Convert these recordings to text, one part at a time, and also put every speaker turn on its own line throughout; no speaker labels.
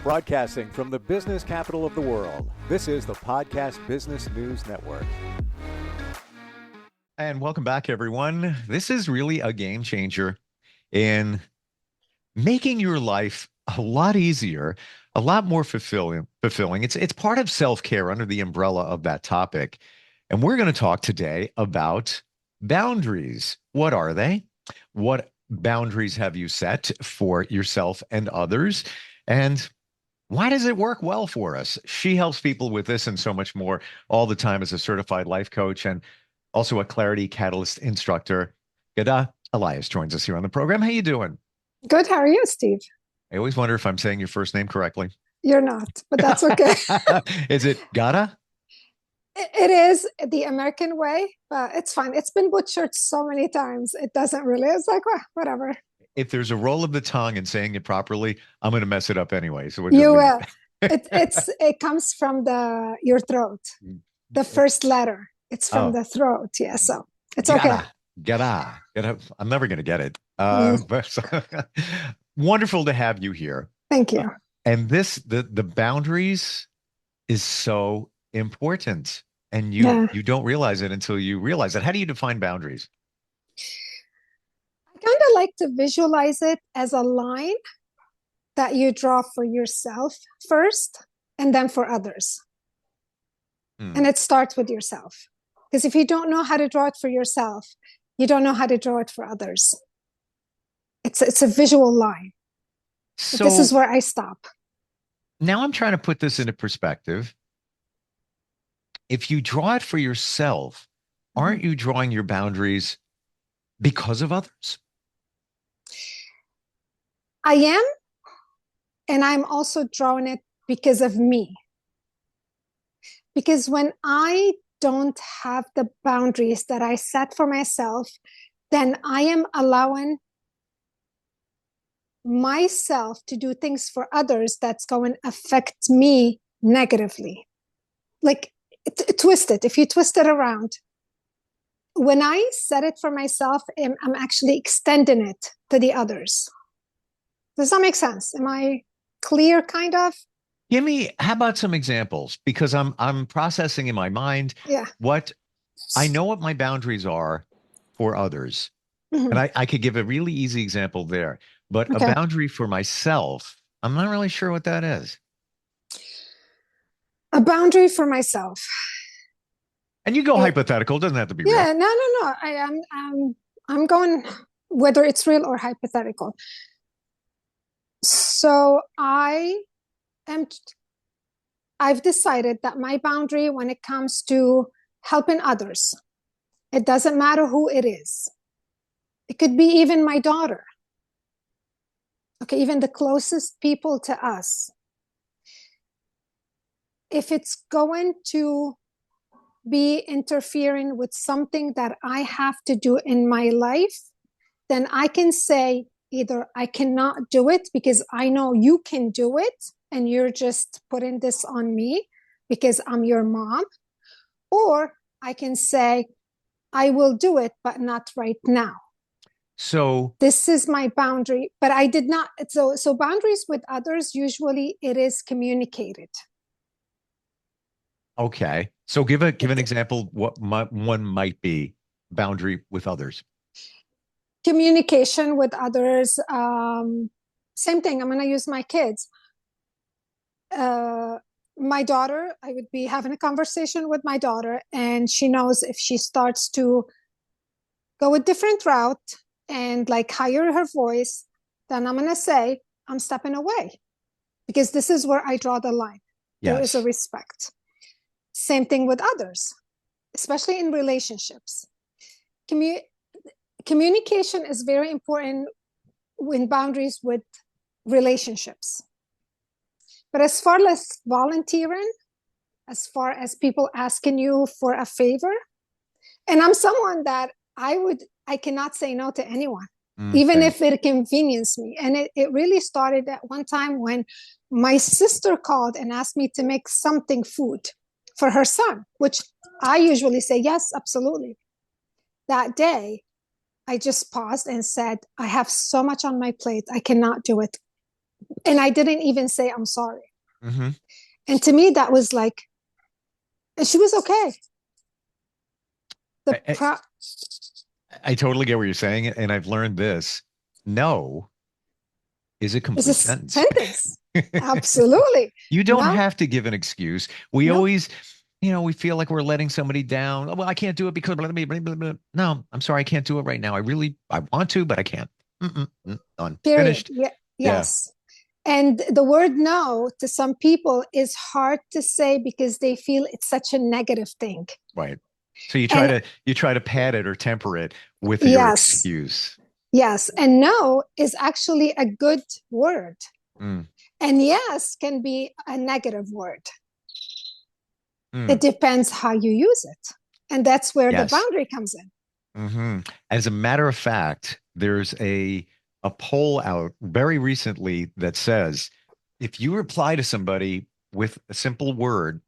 Broadcasting from the business capital of the world, this is the Podcast Business News Network.
And welcome back, everyone. This is really a game changer in making your life a lot easier, a lot more fulfilling. It's part of self-care under the umbrella of that topic. And we're going to talk today about boundaries. What are they? What boundaries have you set for yourself and others? And why does it work well for us? She helps people with this and so much more all the time as a certified life coach and also a Clarity Catalyst instructor. Ghada, Elias joins us here on the program. How you doing?
Good. How are you, Steve?
I always wonder if I'm saying your first name correctly.
You're not, but that's okay.
Is it Ghada?
It is the American way, but it's fine. It's been butchered so many times. It doesn't really. It's like, well, whatever.
If there's a roll of the tongue and saying it properly, I'm going to mess it up anyway. So
you will. It comes from your throat. The first letter. It's from the throat. Yeah. So it's okay.
Ghada. I'm never going to get it. But wonderful to have you here.
Thank you.
And the boundaries is so important. And you don't realize it until you realize it. How do you define boundaries?
I kind of like to visualize it as a line that you draw for yourself first and then for others. And it starts with yourself. Because if you don't know how to draw it for yourself, you don't know how to draw it for others. It's a visual line. So this is where I stop.
Now I'm trying to put this into perspective. If you draw it for yourself, aren't you drawing your boundaries because of others?
I am. And I'm also drawing it because of me. Because when I don't have the boundaries that I set for myself, then I am allowing myself to do things for others that's going to affect me negatively. Like, twist it. If you twist it around, when I set it for myself, I'm actually extending it to the others. Does that make sense? Am I clear, kind of?
How about some examples? Because I'm processing in my mind what I know what my boundaries are for others. And I could give a really easy example there. But a boundary for myself, I'm not really sure what that is.
A boundary for myself.
And you go hypothetical. It doesn't have to be real.
Yeah, no. I'm going whether it's real or hypothetical. So I've decided that my boundary when it comes to helping others, it doesn't matter who it is. It could be even my daughter. Okay, even the closest people to us. If it's going to be interfering with something that I have to do in my life, then I can say either I cannot do it because I know you can do it and you're just putting this on me because I'm your mom, or I can say I will do it, but not right now.
So
this is my boundary, but I did not. So boundaries with others, usually it is communicated.
Okay. So give an example what one might be boundary with others.
Communication with others. Same thing. I'm going to use my kids. My daughter, I would be having a conversation with my daughter, and she knows if she starts to go a different route and like higher her voice, then I'm going to say, I'm stepping away because this is where I draw the line. Yes. There is a respect. Same thing with others, especially in relationships. Communication is very important in boundaries with relationships. But as far as volunteering, as far as people asking you for a favor, and I'm someone that I cannot say no to anyone, even if it conveniences me. And it really started at one time when my sister called and asked me to make something food for her son, which I usually say, yes, absolutely. That day, I just paused and said, I have so much on my plate. I cannot do it. And I didn't even say I'm sorry.
Mm-hmm.
And to me, that was like, and she was okay. The
I, I,
pro
I totally get what you're saying, and I've learned this. No is a
is a
complete sentence.
sentence. Absolutely.
You don't
No,
have to give an excuse. We
no,
always, we feel like we're letting somebody down. Oh, well, I can't do it because blah, blah, blah, blah, blah. No, I'm sorry, I can't do it right now. I want to, but I can't. Done.
period.
Finished.
Yeah,
Yeah.
yes. And the word no to some people is hard to say because they feel it's such a negative thing.
Right. So you try
And
to pad it or temper it with your
yes,
excuse.
yes. And no is actually a good word.
Mm,
And yes can be a negative word. It
mm.
depends how you use it. And that's where the
Yes.
boundary comes in.
As a matter of fact, there's a poll out very recently that says if you reply to somebody with a simple word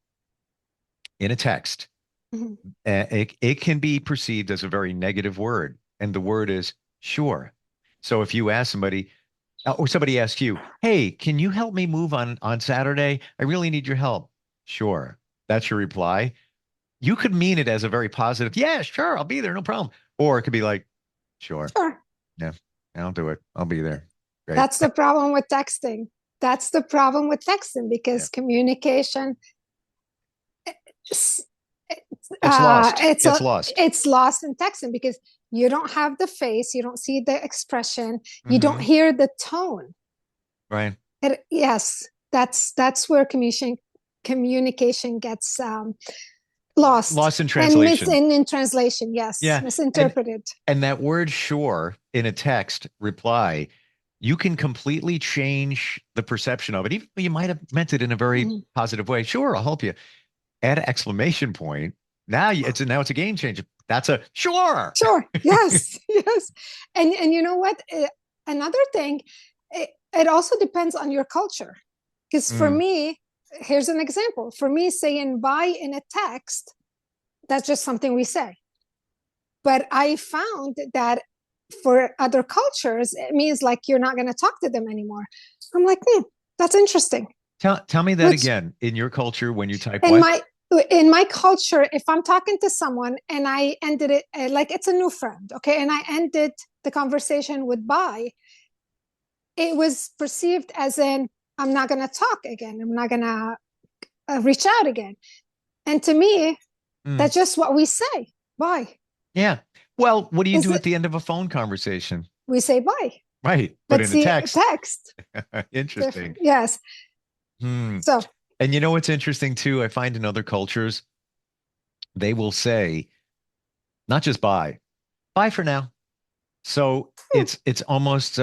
in a text,
Mhm.
it can be perceived as a very negative word, and the word is sure. So if you ask somebody, or somebody asks you, "Hey, can you help me move on Saturday? I really need your help." Sure, that's your reply. You could mean it as a very positive, "Yeah, sure, I'll be there, no problem," or it could be like, "Sure,
Sure.
yeah, I'll do it. I'll be there." Great.
That's the problem with texting. That's the problem with texting
Yeah.
because communication,
It's lost.
it's
Gets lost.
it's lost in texting because you don't have the face, you don't see the expression, you don't
Hmm.
hear the tone.
Right.
Yes, that's where communication gets lost
Lost in
and
translation.
in translation. Yes,
Yeah. And
misinterpreted.
and that word sure in a text reply, you can completely change the perception of it. Even though you might have meant it in a very
Mhm.
positive way. Sure, I'll help you. Add an exclamation point. Now it's a game changer. That's a sure.
Sure. Yes. Yes. And you know what? Another thing, it also depends on your culture. Because for
Mm,
me, here's an example. For me, saying bye in a text, that's just something we say. But I found that for other cultures, it means like you're not going to talk to them anymore. I'm like, that's interesting.
tell me that
Which
again. In your culture, when you type
in
what?
my culture, if I'm talking to someone and I ended it like it's a new friend, okay, and I ended the conversation with bye, it was perceived as in I'm not going to talk again, I'm not going to reach out again. And to me,
Mm,
that's just what we say, bye.
yeah. Well, what do you
Is
do at
it
the end of a phone conversation?
we say bye,
Right. But
but
in a
see
text.
text
Interesting.
different. Yes.
Hmm.
So
And you know what's interesting too? I find in other cultures, they will say not just bye for now. So it's almost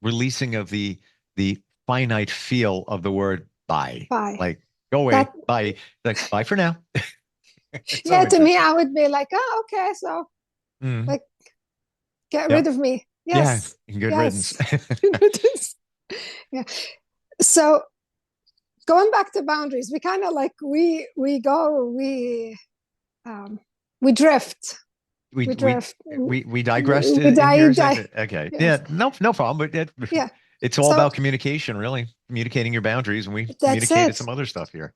releasing of the finite feel of the word bye.
bye.
Like go
That
away, bye. Like bye for now. It's so
yeah, to me
interesting.
I would be like, oh, okay, so
Mhm.
like get rid
Yep.
of me.
Yeah.
Yes.
Good riddance.
Yes. Yeah. So going back to boundaries, we kind of like um, we drift,
We
we
we
drift,
we digressed
we
in
die,
your
die.
segment. Okay.
Yes,
Yeah. No problem. But
yeah.
it's all
So
about communication, really. Communicating your boundaries, and we
that's
communicated
it.
some other stuff here.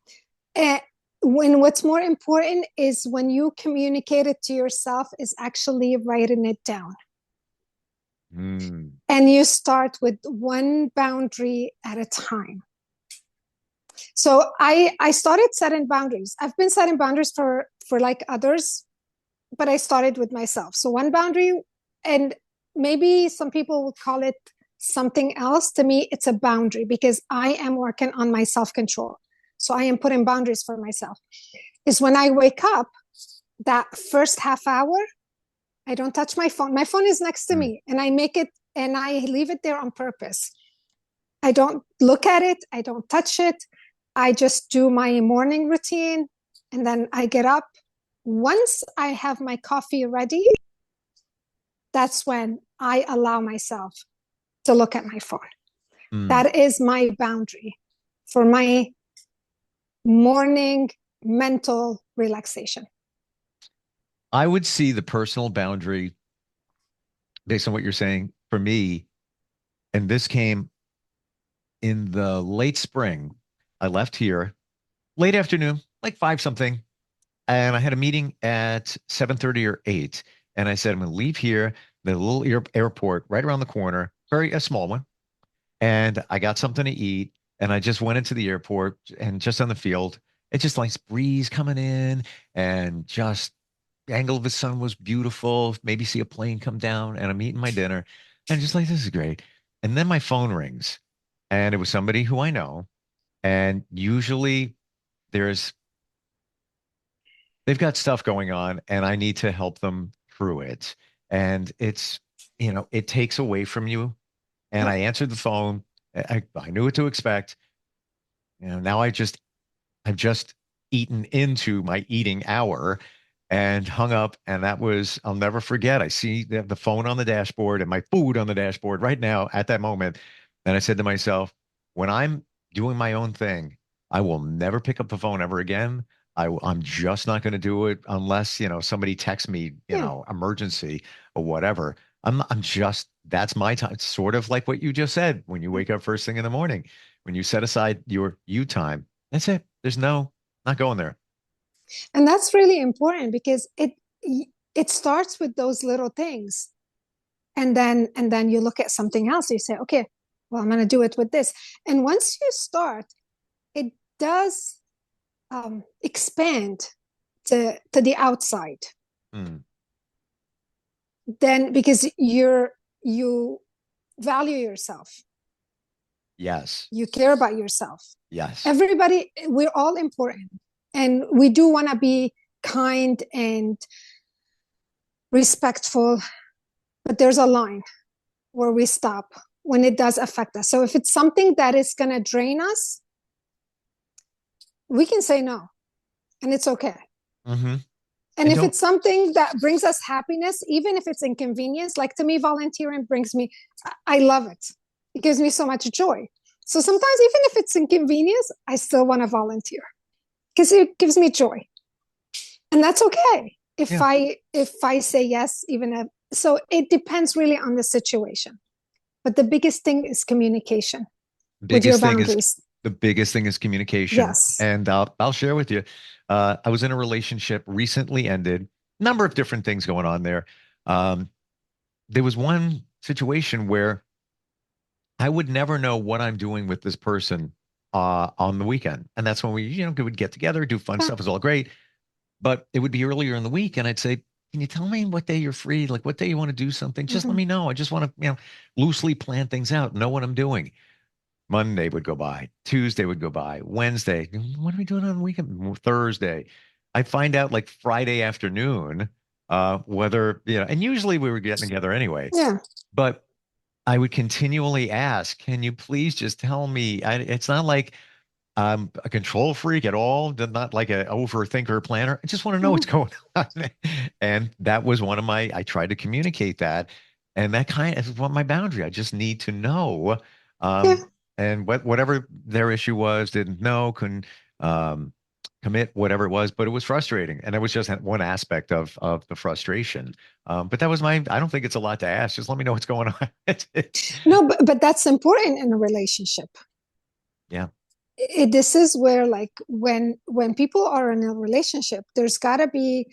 And when what's more important is when you communicate it to yourself is actually writing it down.
Mm.
And you start with one boundary at a time. So I started setting boundaries. I've been setting boundaries for like others, but I started with myself. So one boundary, and maybe some people would call it something else. To me, it's a boundary because I am working on my self-control. So I am putting boundaries for myself. Is when I wake up, that first half hour, I don't touch my phone. My phone is next to
Mm.
me, and I make it and I leave it there on purpose. I don't look at it, I don't touch it. I just do my morning routine and then I get up. Once I have my coffee ready, that's when I allow myself to look at my phone.
Mm.
That is my boundary for my morning mental relaxation.
I would see the personal boundary based on what you're saying for me, and this came in the late spring. I left here late afternoon, like 5 something, and I had a meeting at 7:30 or 8. And I said, I'm going to leave here, the little airport right around the corner, a small one. And I got something to eat. And I just went into the airport and just on the field, it's just nice breeze coming in and just the angle of the sun was beautiful. Maybe see a plane come down and I'm eating my dinner and just like, this is great. And then my phone rings and it was somebody who I know. And usually there's they've got stuff going on and I need to help them through it. And it's, it takes away from you. And I answered the phone. I knew what to expect. Now I've just eaten into my eating hour and hung up. And I'll never forget. I see the phone on the dashboard and my food on the dashboard right now at that moment. And I said to myself, when I'm doing my own thing, I will never pick up the phone ever again. I'm just not going to do it unless, somebody texts me,
Yeah.
emergency or whatever. I'm just, that's my time. It's sort of like what you just said when you wake up first thing in the morning, when you set aside your you time. That's it. There's not going there.
And that's really important because it starts with those little things. And then you look at something else, you say, okay, well, I'm going to do it with this. And once you start, it does expand to the outside. Then because you value yourself.
Yes.
You care about yourself.
Yes.
Everybody, we're all important. And we do want to be kind and respectful, but there's a line where we stop when it does affect us. So if it's something that is going to drain us, we can say no, and it's okay.
Mm-hmm.
And if it's something that brings us happiness, even if it's inconvenience, like to me, volunteering I love it. It gives me so much joy. So sometimes, even if it's inconvenience, I still want to volunteer because it gives me joy. And that's okay if I say yes, so it depends really on the situation. But the biggest thing is communication with your boundaries.
The biggest thing is communication.
Yes.
And I'll share with you. I was in a relationship recently ended, number of different things going on there. There was one situation where I would never know what I'm doing with this person on the weekend. And that's when we, would get together, do fun stuff. It was all great. But it would be earlier in the week. And I'd say, can you tell me what day you're free? Like what day you want to do something? Just let me know. I just want to, loosely plan things out, know what I'm doing. Monday would go by, Tuesday would go by, Wednesday. What are we doing on the weekend? Thursday. I find out like Friday afternoon, whether, and usually we were getting together anyway.
Yeah.
But I would continually ask, can you please just tell me? It's not like I'm a control freak at all, not like an overthinker planner. I just want to know what's going on. And that was I tried to communicate that. And that kind of what my boundary. I just need to know. And whatever their issue was, didn't know, couldn't commit, whatever it was, but it was frustrating. And it was just one aspect of the frustration. But that was I don't think it's a lot to ask. Just let me know what's going on.
No, but that's important in a relationship.
Yeah.
This is where like when people are in a relationship, there's got to be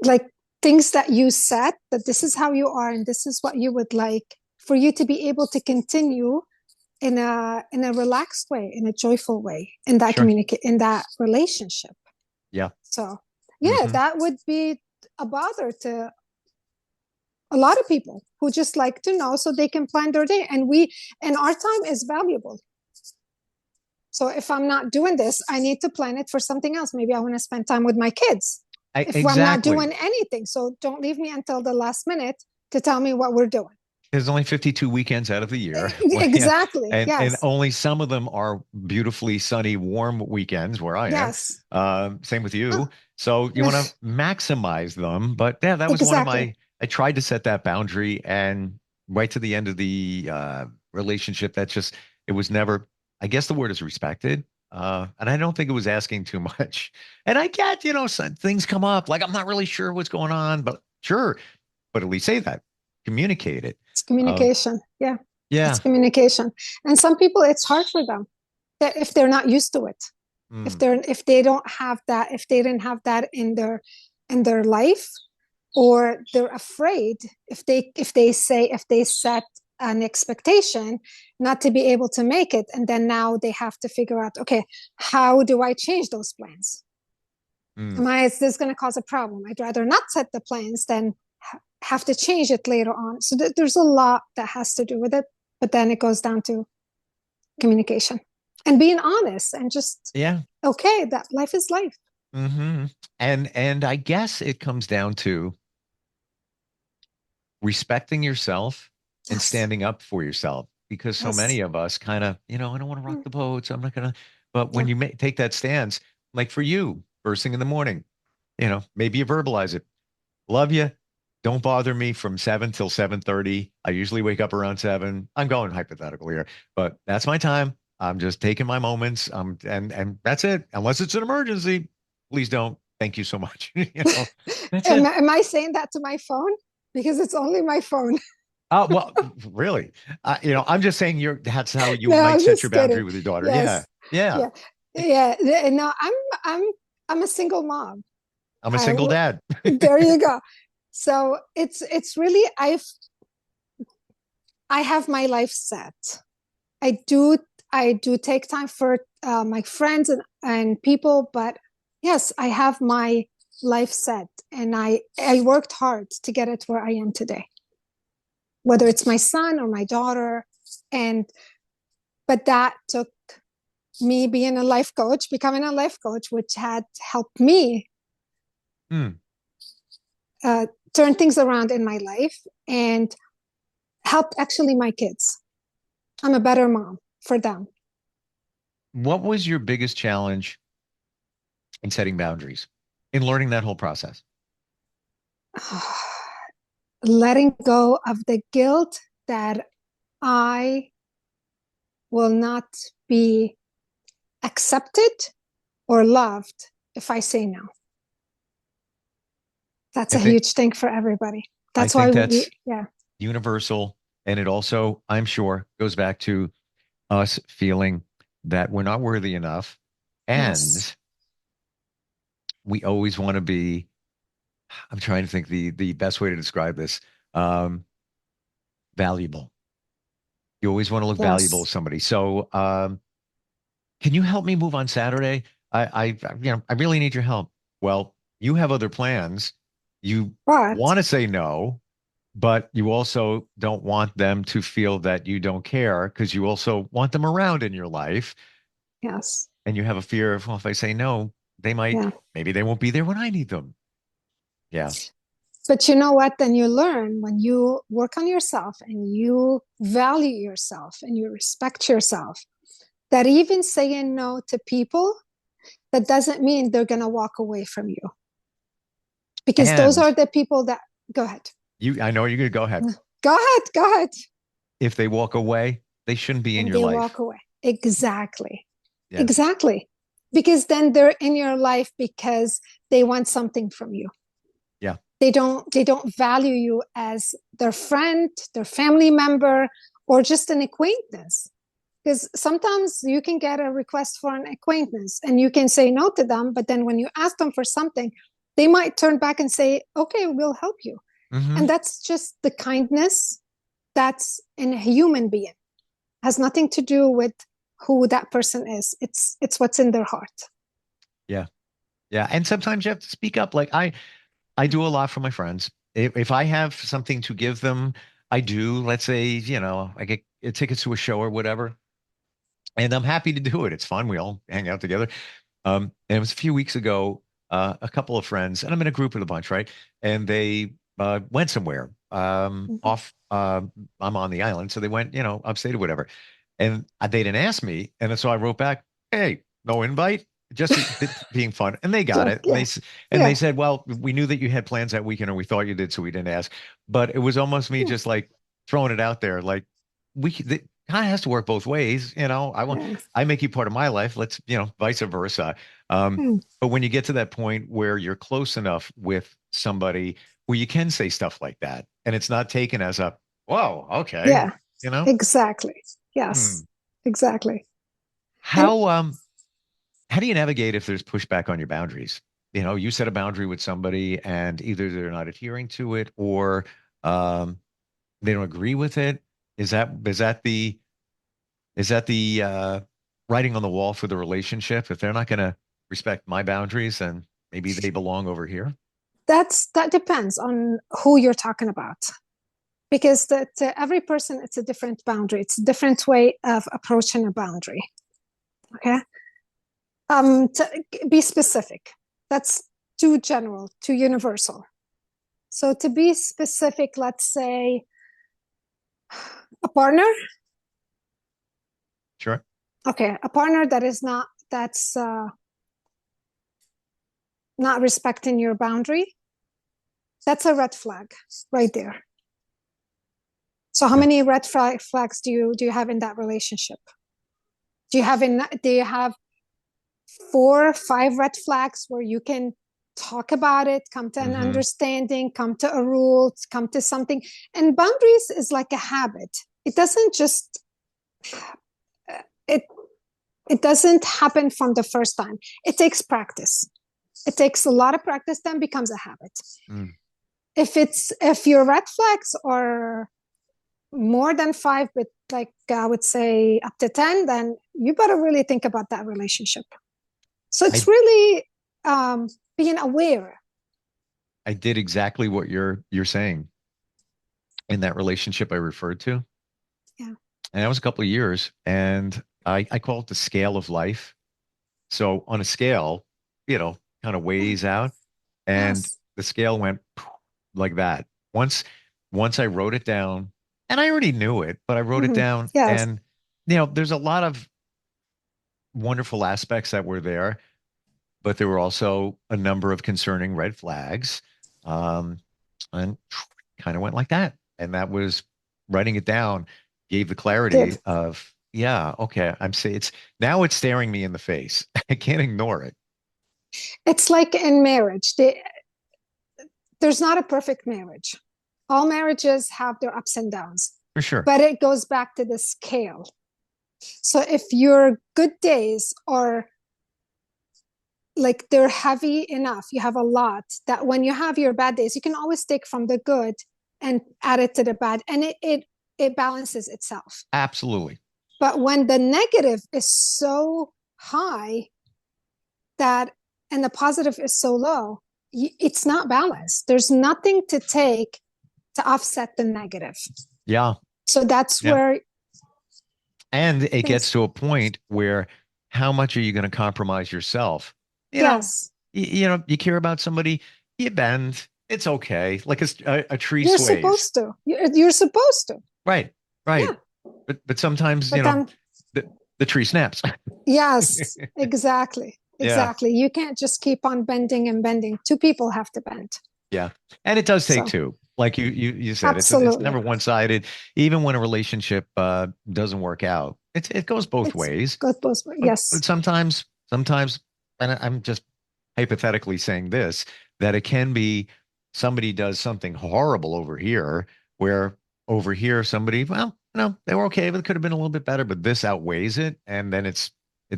like things that you set that this is how you are and this is what you would like for you to be able to continue in a relaxed way, in a joyful way, in that in that relationship.
Yeah.
So that would be a bother to a lot of people who just like to know so they can plan their day. And our time is valuable. So if I'm not doing this, I need to plan it for something else. Maybe I want to spend time with my kids. If I'm not doing anything. So don't leave me until the last minute to tell me what we're doing.
There's only 52 weekends out of the year.
Exactly.
And only some of them are beautifully sunny, warm weekends where I am.
Yes.
Same with you. So you want to maximize them. But yeah, that was one of I tried to set that boundary, and right to the end of the relationship, it was never, I guess the word is respected. And I don't think it was asking too much. And I get, some things come up, like I'm not really sure what's going on, but sure. But at least say that, communicate it.
It's communication. Yeah.
Yeah.
It's communication. And some people, it's hard for them if they're not used to it. If they don't have that, if they didn't have that in their life, or they're afraid if they set an expectation not to be able to make it, and then now they have to figure out, okay, how do I change those plans? Is this going to cause a problem? I'd rather not set the plans than have to change it later on. So there's a lot that has to do with it, but then it goes down to communication and being honest and just, okay, that life is life.
And I guess it comes down to respecting yourself and standing up for yourself, because so many of us kind of, I don't want to rock the boat, so I'm not going to. But when you take that stance, like for you, first thing in the morning, maybe you verbalize it. Love you. Don't bother me from 7 till 7:30. I usually wake up around 7. I'm going hypothetical here, but that's my time. I'm just taking my moments. And that's it. Unless it's an emergency, please don't. Thank you so much. That's it.
Am I saying that to my phone? Because it's only my phone.
Oh, well, really? I'm just saying that's how you might set your boundary with your daughter.
Yes.
Yeah.
No, I'm a single mom.
I'm a single dad.
There you go. So it's really, I have my life set. I do take time for my friends and people, but yes, I have my life set, and I worked hard to get it where I am today, whether it's my son or my daughter. But that took me becoming a life coach, which had helped me turn things around in my life and helped actually my kids. I'm a better mom for them.
What was your biggest challenge in setting boundaries, in learning that whole process?
Letting go of the guilt that I will not be accepted or loved if I say no. That's a huge thing for everybody. That's why that's
universal. And it also, I'm sure, goes back to us feeling that we're not worthy enough. And we always want to be, I'm trying to think the best way to describe this, valuable. You always want to look valuable to somebody. So can you help me move on Saturday? I really need your help. Well, you have other plans. You want to say no, but you also don't want them to feel that you don't care, because you also want them around in your life.
Yes.
And you have a fear of, well, if I say no, maybe they won't be there when I need them. Yeah.
But you know what? Then you learn, when you work on yourself and you value yourself and you respect yourself, that even saying no to people, that doesn't mean they're going to walk away from you. Because those are the people that, go ahead.
I know you're going to go ahead.
Go ahead.
If they walk away, they shouldn't be in your life. They walk away.
Exactly. Yeah. Exactly. Because then they're in your life because they want something from you.
Yeah.
They don't value you as their friend, their family member, or just an acquaintance. Because sometimes you can get a request for an acquaintance and you can say no to them, but then when you ask them for something, they might turn back and say, okay, we'll help you. And that's just the kindness that's in a human being. It has nothing to do with who that person is. It's what's in their heart.
Yeah. Yeah. And sometimes you have to speak up. Like I do a lot for my friends. If I have something to give them, I do. Let's say, I get tickets to a show or whatever, and I'm happy to do it. It's fun. We all hang out together. And it was a few weeks ago, a couple of friends, and I'm in a group with a bunch, right? And they went somewhere off. I'm on the island, so they went, upstate or whatever. And they didn't ask me, and so I wrote back, "Hey, no invite, just being fun." And they got it.
Yeah.
They said, "Well, we knew that you had plans that weekend, or we thought you did, so we didn't ask." But it was almost me just like throwing it out there, like it kind of has to work both ways. I make you part of my life. Let's, vice versa. But when you get to that point where you're close enough with somebody where you can say stuff like that, and it's not taken as a, whoa, okay.
Yeah.
you know?
exactly. Yes, exactly. And
How do you navigate if there's pushback on your boundaries? You know, you set a boundary with somebody and either they're not adhering to it or um, they don't agree with it. Is that the writing on the wall for the relationship? If they're not going to respect my boundaries, then maybe they belong over here.
that depends on who you're talking about, because to every person it's a different boundary. It's a different way of approaching a boundary. Okay. To be specific, that's too general, too universal. So to be specific, let's say a partner.
Sure.
Okay, a partner that's not respecting your boundary, that's a red flag right there. So how
Yeah.
many red flags do you have in that relationship? Do you have 4 or 5 red flags where you can talk about it, come to an understanding, come to a rule, come to something? And boundaries is like a habit. It doesn't just it it doesn't happen from the first time. It takes practice. It takes a lot of practice, then becomes a habit.
Mm.
If your red flags are more than 5, but like I would say up to 10, then you better really think about that relationship. So it's
I
really being aware.
I did exactly what you're saying in that relationship I referred to.
Yeah.
And that was a couple of years. And I call it the scale of life. So on a scale, kind of weighs out. And
Yes.
the scale went like that. Once once I wrote it down, and I already knew it, but I wrote it down
Yes.
and there's a lot of wonderful aspects that were there, but there were also a number of concerning red flags. Um, and kind of went like that. And that was writing it down gave the
Good.
clarity of, yeah, okay, I'm saying it's staring me in the face. I can't ignore it.
It's like in marriage. There's not a perfect marriage. All marriages have their ups and downs,
For sure.
but it goes back to the scale. So if your good days are like they're heavy enough, you have a lot, that when you have your bad days, you can always take from the good and add it to the bad, and it balances itself.
Absolutely.
But when the negative is so high that and the positive is so low, it's not balanced. There's nothing to take to offset the negative.
Yeah.
So that's
Yeah.
where
And it gets
things.
to a point where how much are you going to compromise yourself?
Yes,
You care about somebody, you bend. It's okay. Like a tree
you're
sways.
supposed to. You're supposed to.
Right.
Yeah.
Right. But sometimes,
But then,
the tree snaps.
yes, exactly.
Yeah.
Exactly. You can't just keep on bending and bending. 2 people have to bend.
Yeah. And it does take
So,
two. Like you said, it's
absolutely.
never one-sided. Even when a relationship doesn't work out, it goes both
It's
ways.
good both ways.
But
Yes.
sometimes, and I'm just hypothetically saying this, that it can be somebody does something horrible over here, where over here somebody, well, they were okay, but it could have been a little bit better, but this outweighs it, and then it's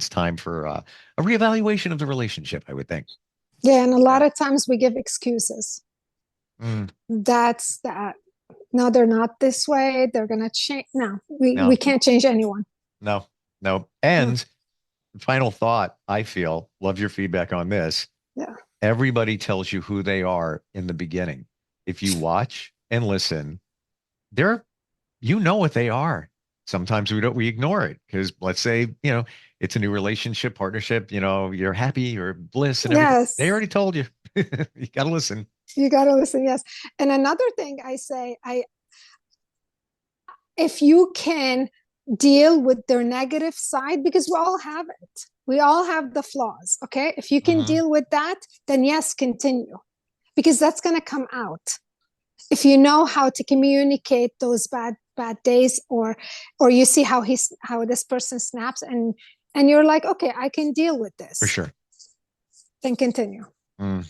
time for a reevaluation of the relationship, I would think.
Yeah. And a lot
Yeah.
of times we give excuses.
Mm,
That's that. No, they're not this way. They're going to change. No, we
no,
can't change anyone.
no, no.
No.
And final thought, I feel, love your feedback on this.
Yeah.
Everybody tells you who they are in the beginning. If you watch and listen, they're what they are. Sometimes we ignore it because let's say, it's a new relationship, partnership, you're happy, you're bliss and everything. They
Yes.
already told you. You got to listen.
You got to listen. Yes. And another thing I say, if you can deal with their negative side, because we all have it, we all have the flaws. Okay. If you can
Mhm.
deal with that, then yes, continue, because that's going to come out. If you know how to communicate those bad days, or you see how this person snaps, and you're like, okay, I can deal with
For
this,
sure.
then continue
Mm.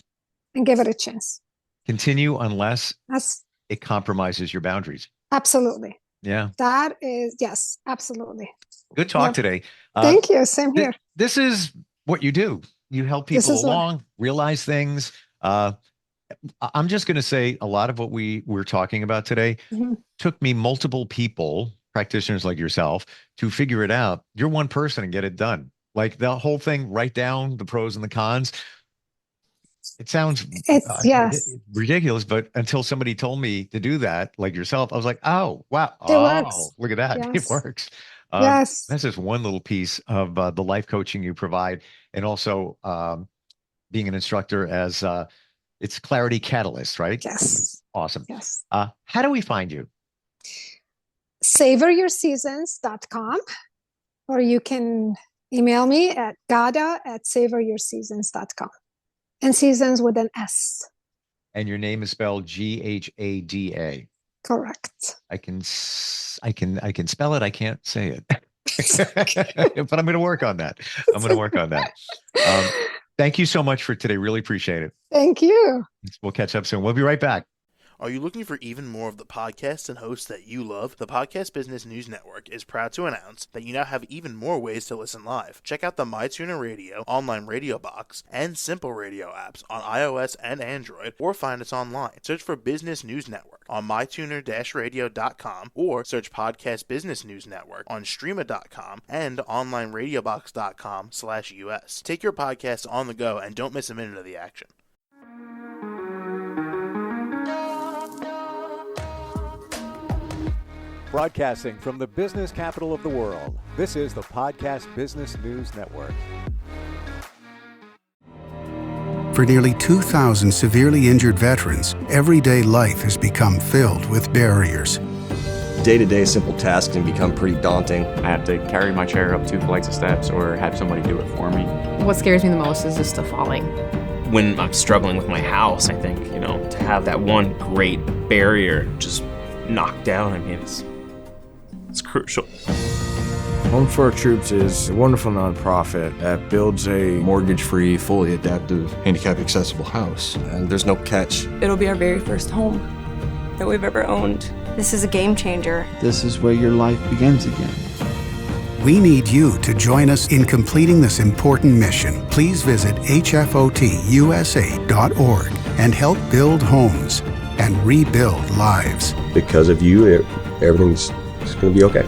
and give it a chance.
Continue unless
That's
it compromises your boundaries.
absolutely.
Yeah.
That is, yes, absolutely.
Good talk
Yep.
today.
Thank you. Same here.
This is what you do. You help
This
people
is what-
along, realize things. I'm just going to say a lot of what we're talking about today
Mhm.
took me multiple people, practitioners like yourself, to figure it out. You're one person and get it done. Like the whole thing, write down the pros and the cons. It sounds
It's, yes,
ridiculous, but until somebody told me to do that, like yourself, I was like, oh, wow.
it works.
Look at that. It
Yes.
works.
Yes.
That's just one little piece of the life coaching you provide. And also being an instructor as it's Clarity Catalyst, right?
Yes.
Awesome.
Yes.
How do we find you?
SavorYourSeasons.com, or you can email me at Ghada@SavorYourSeasons.com. And seasons with an S.
And your name is spelled Ghada.
Correct.
I can spell it. I can't say it, but I'm going to work on that. Thank you so much for today. Really appreciate it.
Thank you.
We'll catch up soon. We'll be right back.
Are you looking for even more of the podcasts and hosts that you love? The Podcast Business News Network is proud to announce that you now have even more ways to listen live. Check out the Mindfulne Radio, online radio box, and Simple Radio apps on iOS and Android, or find us online. Search for Business News Network on mytuner-radio.com, or search Podcast Business News Network on streama.com and onlineradiobox.com/US. Take your podcast on the go and don't miss a minute of the action.
Broadcasting from the business capital of the world, this is the Podcast Business News Network.
For nearly 2,000 severely injured veterans, everyday life has become filled with barriers.
Day-to-day simple tasks can become pretty daunting.
I have to carry my chair up 2 flights of steps or have somebody do it for me.
What scares me the most is just the falling.
When I'm struggling with my house, I think, to have that one great barrier just knocked down, it's crucial.
Home for Our Troops is a wonderful nonprofit that builds a
Mortgage-free, fully adaptive, handicap-accessible house. And there's no catch.
It'll be our very first home that we've ever owned.
This is a game changer.
This is where your life begins again.
We need you to join us in completing this important mission. Please visit hfotusa.org and help build homes and rebuild lives.
Because of you, everything's going to be okay.